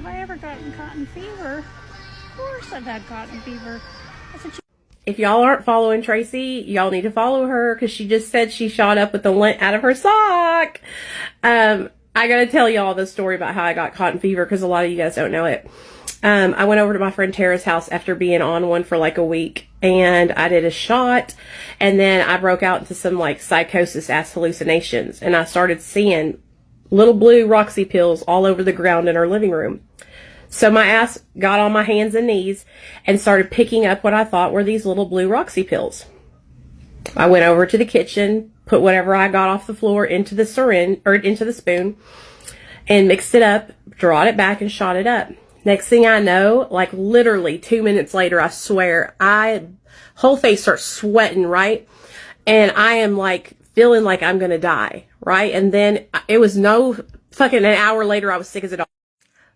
Have I ever gotten cotton fever? Of course I've had cotton fever. If y'all aren't following Tracy, y'all need to follow her because she just said she shot up with the lint out of her sock. I gotta tell y'all the story about how I got cotton fever because a lot of you guys don't know it. I went over to my friend Tara's house after being on one for like a week, and I did a shot, and then I broke out into some like psychosis-ass hallucinations, and I started seeing little blue Roxy pills all over the ground in our living room. So my ass got on my hands and knees and started picking up what I thought were these little blue Roxy pills. I went over to the kitchen, put whatever I got off the floor into the syringe or into the spoon, and mixed it up, drawed it back, and shot it up. Next thing I know, like literally 2 minutes later, I swear, whole face starts sweating, right? And I am like feeling like I'm gonna die, right? And then it was no fucking an hour later, I was sick as a dog.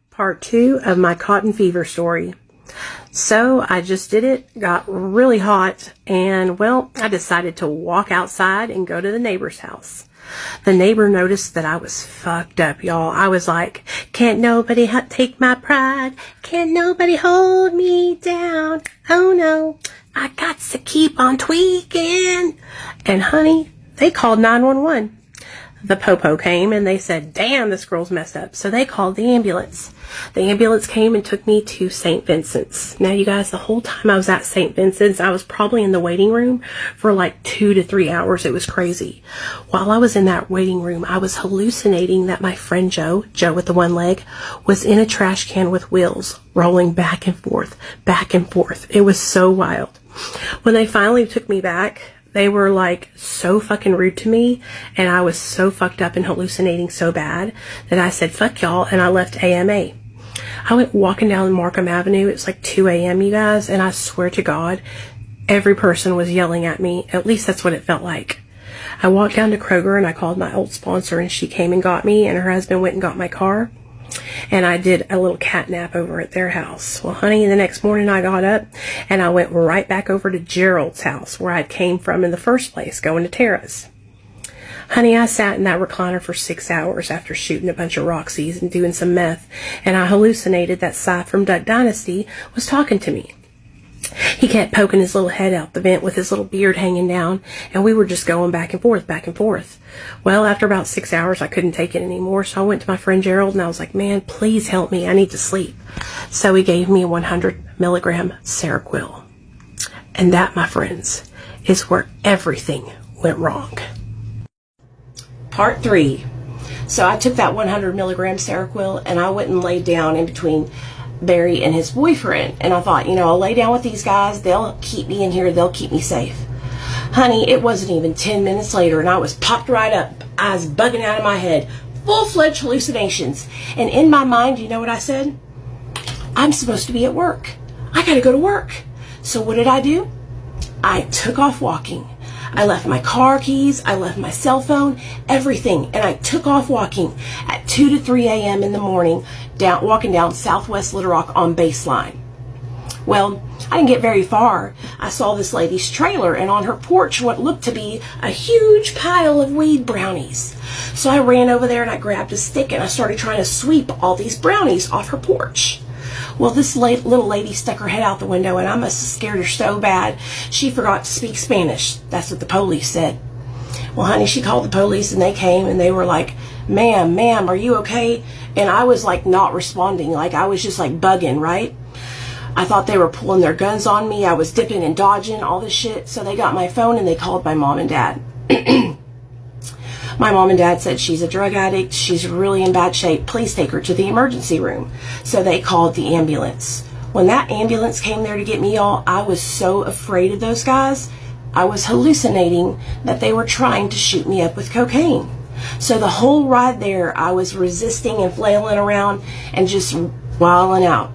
Part 2 of my cotton fever story. So I just did it, got really hot, and well, I decided to walk outside and go to the neighbor's house. The neighbor noticed that I was fucked up, y'all. I was like, can't nobody take my pride. Can't nobody hold me down. Oh no, I got to keep on tweaking. And honey, they called 911. The popo came and they said, damn, this girl's messed up. So they called the ambulance. The ambulance came and took me to St. Vincent's. Now, you guys, the whole time I was at St. Vincent's, I was probably in the waiting room for like 2 to 3 hours. It was crazy. While I was in that waiting room, I was hallucinating that my friend Joe with the one leg, was in a trash can with wheels, rolling back and forth, back and forth. It was so wild. When they finally took me back, they were like so fucking rude to me, and I was so fucked up and hallucinating so bad that I said, fuck y'all, and I left AMA. I went walking down Markham Avenue. It was like 2 a.m., you guys, and I swear to God, every person was yelling at me. At least that's what it felt like. I walked down to Kroger and I called my old sponsor, and she came and got me, and her husband went and got my car. And I did a little cat nap over at their house. Well, honey, the next morning I got up and I went right back over to Gerald's house where I came from in the first place, going to Tara's. Honey, I sat in that recliner for 6 hours after shooting a bunch of Roxys and doing some meth, and I hallucinated that Cy from Duck Dynasty was talking to me. He kept poking his little head out the vent with his little beard hanging down, and we were just going back and forth, back and forth. Well, after about 6 hours, I couldn't take it anymore, so I went to my friend Gerald, and I was like, man, please help me. I need to sleep. So he gave me a 100 milligram Seroquel. And that, my friends, is where everything went wrong. Part 3. So I took that 100 milligram Seroquel, and I went and laid down in between Barry and his boyfriend, and I thought, I'll lay down with these guys, they'll keep me in here, they'll keep me safe. Honey, it wasn't even 10 minutes later and I was popped right up, eyes bugging out of my head, full-fledged hallucinations. And in my mind, you know what I said? I'm supposed to be at work. I gotta go to work. So what did I do? I took off walking. I left my car keys, I left my cell phone, everything, and I took off walking at 2 to 3 a.m. in the morning, walking down Southwest Little Rock on Baseline. Well, I didn't get very far. I saw this lady's trailer, and on her porch what looked to be a huge pile of weed brownies. So I ran over there and I grabbed a stick and I started trying to sweep all these brownies off her porch. Well, this little lady stuck her head out the window, and I must have scared her so bad she forgot to speak Spanish. That's what the police said. Well, honey, she called the police, and they came, and they were like, ma'am, are you okay? And I was like not responding, like I was just like bugging, right? I thought they were pulling their guns on me. I was dipping and dodging, all this shit. So they got my phone and they called my mom and dad. My mom and dad said, she's a drug addict, she's really in bad shape, please take her to the emergency room. So they called the ambulance. When that ambulance came there to get me, y'all, I was so afraid of those guys. I was hallucinating that they were trying to shoot me up with cocaine. So the whole ride there, I was resisting and flailing around and just wilding out.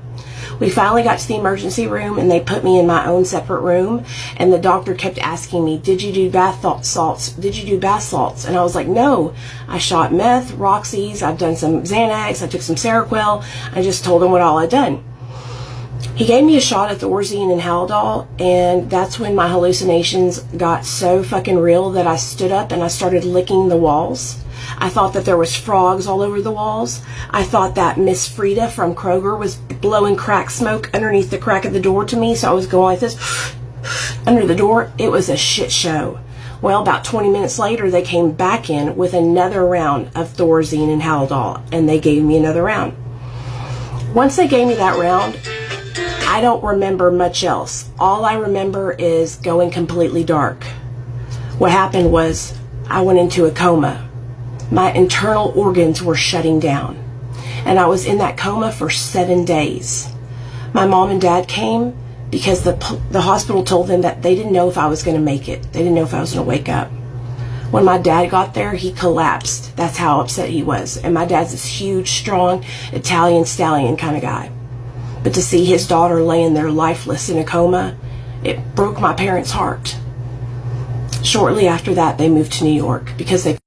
We finally got to the emergency room, and they put me in my own separate room, and the doctor kept asking me, did you do bath salts? Did you do bath salts? And I was like, no, I shot meth, Roxy's, I've done some Xanax, I took some Seroquel. I just told him what all I'd done. He gave me a shot of Thorazine and Haldol, and that's when my hallucinations got so fucking real that I stood up and I started licking the walls. I thought that there was frogs all over the walls. I thought that Miss Frida from Kroger was blowing crack smoke underneath the crack of the door to me, so I was going like this under the door. It was a shit show. Well, about 20 minutes later, they came back in with another round of Thorazine and Haldol, and they gave me another round. Once they gave me that round, I don't remember much else. All I remember is going completely dark. What happened was I went into a coma. My internal organs were shutting down, and I was in that coma for 7 days. My mom and dad came because the hospital told them that they didn't know if I was going to make it. They didn't know if I was going to wake up. When my dad got there, he collapsed. That's how upset he was. And my dad's this huge, strong, Italian stallion kind of guy. But to see his daughter laying there lifeless in a coma, it broke my parents' heart. Shortly after that, they moved to New York because they